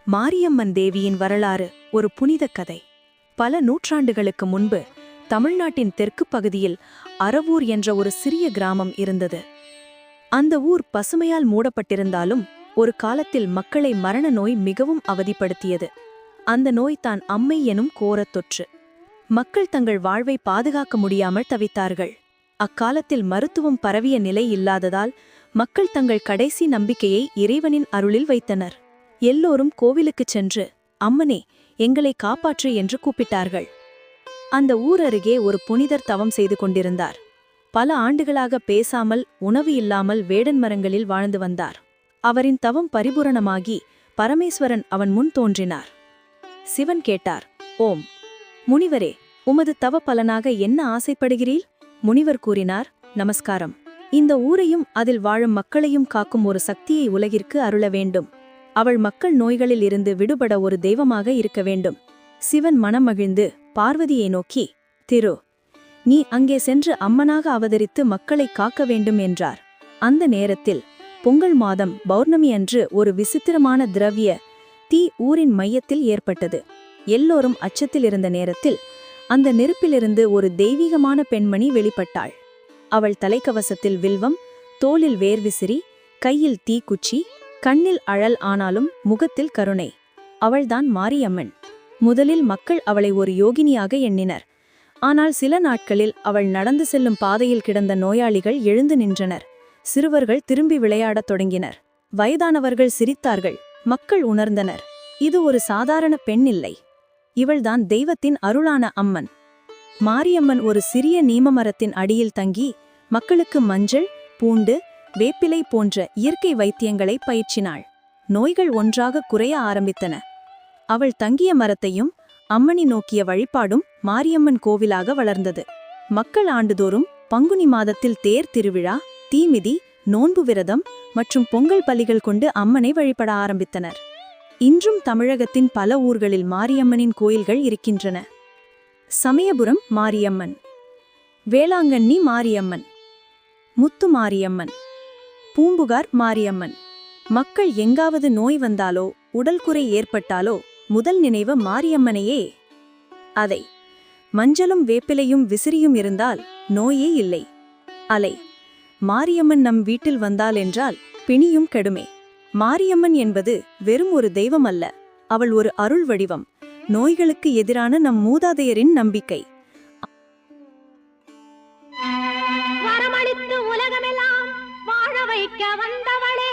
மாரியம்மன் தேவியின் வரலாறு ஒரு புனித கதை. பல நூற்றாண்டுகளுக்கு முன்பு தமிழ்நாட்டின் தெற்கு பகுதியில் அரவூர் என்ற ஒரு சிறிய கிராமம் இருந்தது. அந்த ஊர் பசுமையால் மூடப்பட்டிருந்தாலும் ஒரு காலத்தில் மக்களை மரண நோய் மிகவும் அவதிப்படுத்தியது. அந்த நோய் தான் அம்மை எனும் கோரத் தொற்று. மக்கள் தங்கள் வாழ்வை பாதுகாக்க முடியாமல் தவித்தார்கள். அக்காலத்தில் மருத்துவம் பரவிய நிலை இல்லாததால் மக்கள் தங்கள் கடைசி நம்பிக்கையை இறைவனின் அருளில் வைத்தனர். எல்லோரும் கோவிலுக்குச் சென்று, அம்மனே, எங்களை காப்பாற்று என்று கூப்பிட்டார்கள். அந்த ஊர் அருகே ஒரு புனிதர் தவம் செய்து கொண்டிருந்தார். பல ஆண்டுகளாக பேசாமல், உணவு இல்லாமல் வேடன் மரங்களில் வாழ்ந்து வந்தார். அவரின் தவம் பரிபூரணமாகி பரமேஸ்வரன் அவன் முன் தோன்றினார். சிவன் கேட்டார், ஓம் முனிவரே, உமது தவ பலனாக என்ன ஆசைப்படுகிறீர்? முனிவர் கூறினார், நமஸ்காரம். இந்த ஊரையும் அதில் வாழும் மக்களையும் காக்கும் ஒரு சக்தியை உலகிற்கு அருள வேண்டும். அவள் மக்கள் நோய்களில் இருந்து விடுபட ஒரு தெய்வமாக இருக்க வேண்டும். சிவன் மனம் மகிழ்ந்து பார்வதியை நோக்கி, திரு, நீ அங்கே சென்று அம்மனாக அவதரித்து மக்களை காக்க வேண்டும் என்றார். அந்த நேரத்தில் பொங்கல் மாதம் பௌர்ணமி அன்று ஒரு விசித்திரமான திரவிய தீ ஊரின் மையத்தில் ஏற்பட்டது. எல்லோரும் அச்சத்தில் இருந்த நேரத்தில் அந்த நெருப்பிலிருந்து ஒரு தெய்வீகமான பெண்மணி வெளிப்பட்டாள். அவள் தலைக்கவசத்தில் வில்வம், தோளில் வேர்விசிறி, கையில் தீக்குச்சி, கண்ணில் அழல், ஆனாலும் முகத்தில் கருணை. அவள்தான் மாரியம்மன். முதலில் மக்கள் அவளை ஒரு யோகினியாக எண்ணினர். ஆனால் சில நாட்களில் அவள் நடந்து செல்லும் பாதையில் கிடந்த நோயாளிகள் எழுந்து நின்றனர். சிறுவர்கள் திரும்பி விளையாடத் தொடங்கினர். வயதானவர்கள் சிரித்தார்கள். மக்கள் உணர்ந்தனர், இது ஒரு சாதாரண பெண் இல்லை, இவள்தான் தெய்வத்தின் அருளான அம்மன். மாரியம்மன் ஒரு சிறிய நீமமரத்தின் அடியில் தங்கி மக்களுக்கு மஞ்சள், பூண்டு, வேப்பிலை போன்ற இயற்கை வைத்தியங்களை பயிற்சினாள். நோய்கள் ஒன்றாக குறைய ஆரம்பித்தன. அவள் தங்கிய மரத்தையும் அம்மனி நோக்கிய வழிபாடும் மாரியம்மன் கோவிலாக வளர்ந்தது. மக்கள் ஆண்டுதோறும் பங்குனி மாதத்தில் தேர் திருவிழா, தீமிதி, நோன்பு விரதம் மற்றும் பொங்கல் பலிகள் கொண்டு அம்மனை வழிபட ஆரம்பித்தனர். இன்றும் தமிழகத்தின் பல ஊர்களில் மாரியம்மனின் கோயில்கள் இருக்கின்றன. சமயபுரம் மாரியம்மன், வேளாங்கண்ணி மாரியம்மன், முத்து மாரியம்மன், பூம்புகார் மாரியம்மன். மக்கள் எங்காவது நோய் வந்தாலோ உடல் குறை ஏற்பட்டாலோ முதல் நினைவு மாரியம்மனையே. அதை மஞ்சளும் வேப்பிலையும் விசிறியும் இருந்தால் நோயே இல்லை. அலை மாரியம்மன் நம் வீட்டில் வந்தால் என்றால் பிணியும் கெடுமே. மாரியம்மன் என்பது வெறும் ஒரு தெய்வம் அல்ல, அவள் ஒரு அருள் வடிவம். நோய்களுக்கு எதிரான நம் மூதாதையரின் நம்பிக்கை. உலகமெல்லாம் வாழ வைக்க வந்தவளே.